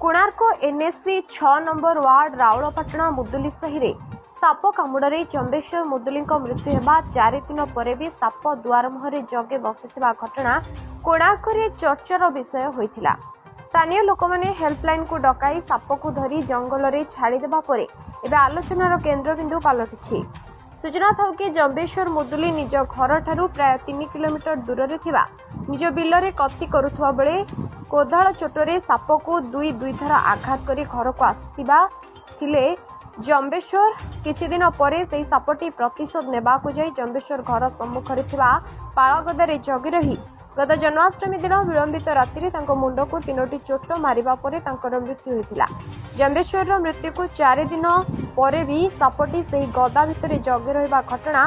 Konark NSC 6 number ward Raulpatana Muduli सही साप कामुड़े चंबेश्वर मुदुली मृत्यु होगा 4 दिन पर भी साप दुआर मुहरे जगे बसी घटना कोणार्क चर्चार विषय होता। स्थानीय लोक मैंने हेल्पलाइन को डकाई साप को धरी जंगल में छाड़देवा एवं आलोचनार केन्द्रबिंदु पलटि। सूचना था कि जंबेश्वर मुदुली निज घर ठारू प्राय 3 किलोमीटर दूर में निज बिल कति करुवा बेले कोदाल चोटरे साप को दुई थर आघात कर घर को आसवा जंबेश्वर किछि दिन पर से सापटी प्रतिशोध नेबाकु जाई जंबेश्वर घर सम्मुखरे पाळगदारे जगी रही गत जन्माष्टमी दिन विलंबित राति मुंड को 3टी चोट मारिबा परे तांकर मृत्यु होइतिला। जंबेश्वर मृत्यु को 4 दिन पर भी सापटी सही गदा भितर जगी रहिबा घटना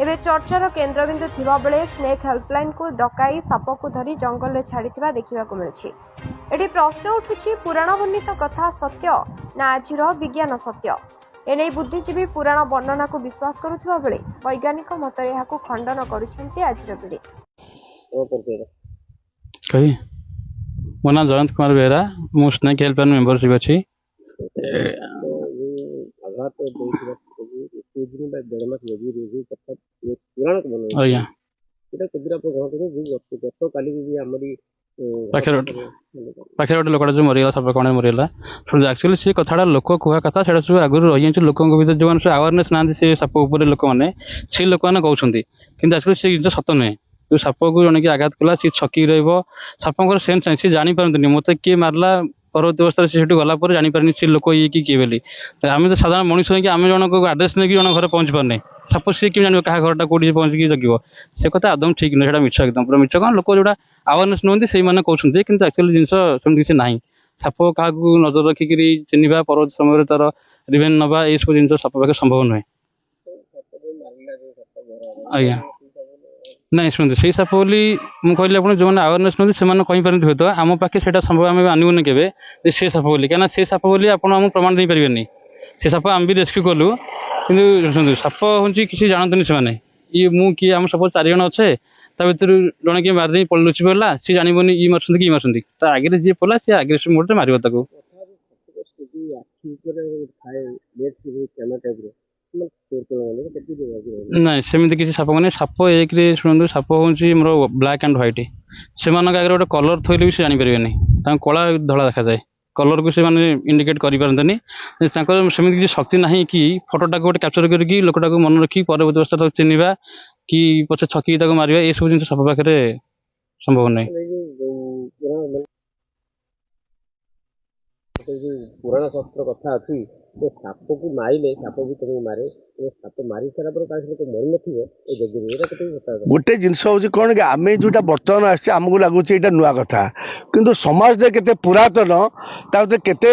एवं चर्चार केन्द्रबिंदु थिबा बेले स्नेक हेल्पलाइन को डकाई साप को धरी जंगल में छाड़िथिबा देखिबाकु मिलुछि। एठी प्रश्न उठुछि पुराण वर्णित कथा सत्य ना आजिर विज्ञान सत्य। एने बुद्धिजीवी पुराण वर्णना को विश्वास करुथिबा बेले वैज्ञानिक मत एहाकु खंडन करुछन्ति आजिर पीढ़ी। कही मो ना जयंत कुमार बेहरा मु स्नेक हेल्पलाइन मेंबरशिप अच्छी पाखे गोटे लोकटा जो मरीगला सब कण मरीगला शुणु एक्चुअली से कथा लोक कह कथा से सब आगुरी रही लोक भर जो आवेरनेस ना से साप उपर लोक मैंने से लोक मैंने कहते कि एक्चुअली से जिन सत नुहे जो साप को जन की आघात कला सी छकी रप सेन्स ना सी जापारती मत किए मारला परवर्त अवस्था से गला जापारे सी लोक ये किए बोली आम तो साधारण मनीष हो आम जन को आड्रेस नहीं जन घर पहुँच पारने साप सी कि जान क्या घरटा कौटी पहुँचिक जगह से कथा आदम ठीक नुहे मिछ एकदम पूरा मिछ कौन लोक जोड़ा आवेरनेस नुहति से कहते कि एक्चुअली जिन सेमती किसी ना साप क्या नजर रखिक चिन्हवा परवर्त समय तार रिवेन नवा ये सब जिन साप पाखे संभव नुहे। आज्ञा ना शुणते से साप बोली मुझे कहली आप जो आवेरनेस नुहति से कहींपारे हुए तो आम पाखे से संभव आम आनबुनि के से साप बोली क्या से साप बोली आप प्रमाण दे पारे से साप आम भी रेस्क्यू कलु कि साप हूँ किसी जानते से ये मु किए आम सब 4 जन अच्छे भर जड़े किए मारदे लुचि पड़ा सी जानबनी ये मार्च कि मार्च आगे जी पड़ा सी आगे मोटे मार ना सेमती किसी साप मैंने साप एक शुणु साप हूँ मोर ब्लैक एंड व्हाइट से आगे गोटे कलर थोड़े भी जापर कला धला देखा जाए कलर को से इंडिकेट करें सेमती किसी शक्ति ना कि फटोटा गोटे कैप्चर करके लोकटा को मन रखी परवर्त अवस्था चिन्हवा कि पचे छकी मार ये सब जिन साप पाखे संभव नहीं। पुराण शास्त्र कथा अच्छी साप को मारे साप भी तुमको मारे साप मारी सारा मर गोटे जिनस हूँ कौन कि आम जोटा बर्तमान आमको लगुच ये नुआ कथा किंतु समाज के पुरातन केते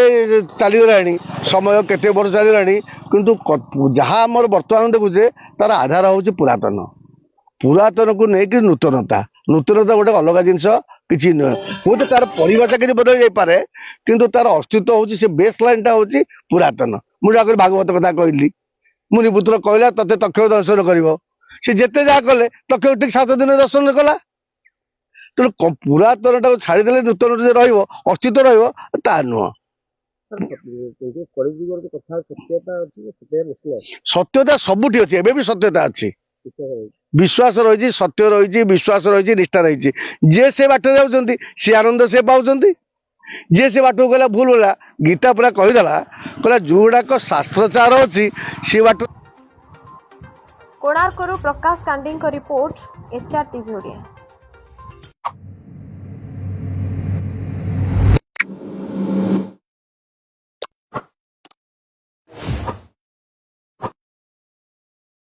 चलीगला समय केते वर्ष चलगा किंतु जहाँ आम बर्तमान देखुचे तार आधार हूँ पुरातन पुरातन को लेकिन नूतनता नूतनता गोटे अलग जिनस किसी नुहे हूँ तो तार परिभाषा किसी बदल जापे किंतु तार अस्तित्व हूँ से बेस लाइन टा हूँ पुरातन मुझे भागवत कथा कहली मुनिपुत्र कहला ते तक्ष दर्शन कर जिते जहाँ कले तक्ष ठीक 7 दिन दर्शन कला तेणु पुरातन टाक छाड़ीदे नूतन अस्तित्व ता नुह सत्यता सबुठी अच्छी एवं भी सत्यता अच्छी विश्वास रही सत्य रही विश्वास रही निष्ठा रही जे से बाट जाऊँच सी आनंद से पाँच जे से बाट को गला भूल होला गीता पूरा कहीदेला कहला जोड़ाक शास्त्रचार अच्छी सी बाट। कोणार्करू Prakash Kandi report HR TV Odia.